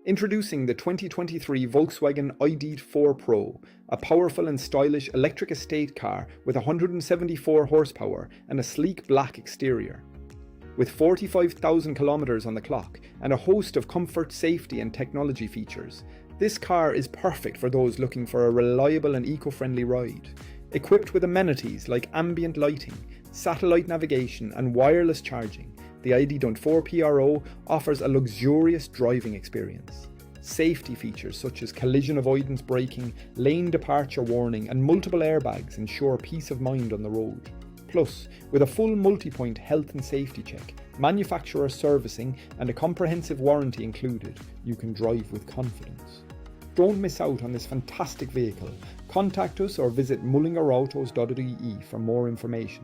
Introducing the 2023 Volkswagen Id.4 PRO, a powerful and stylish electric estate car with 174 horsepower and a sleek black exterior. With 45,000 kilometres on the clock and a host of comfort, safety and technology features, this car is perfect for those looking for a reliable and eco-friendly ride. Equipped with amenities like ambient lighting, satellite navigation and wireless charging, the Id.4 PRO offers a luxurious driving experience. Safety features such as collision avoidance braking, lane departure warning and multiple airbags ensure peace of mind on the road. Plus, with a full multi-point health and safety check, manufacturer servicing and a comprehensive warranty included, you can drive with confidence. Don't miss out on this fantastic vehicle. Contact us or visit mullingerautos.ie for more information.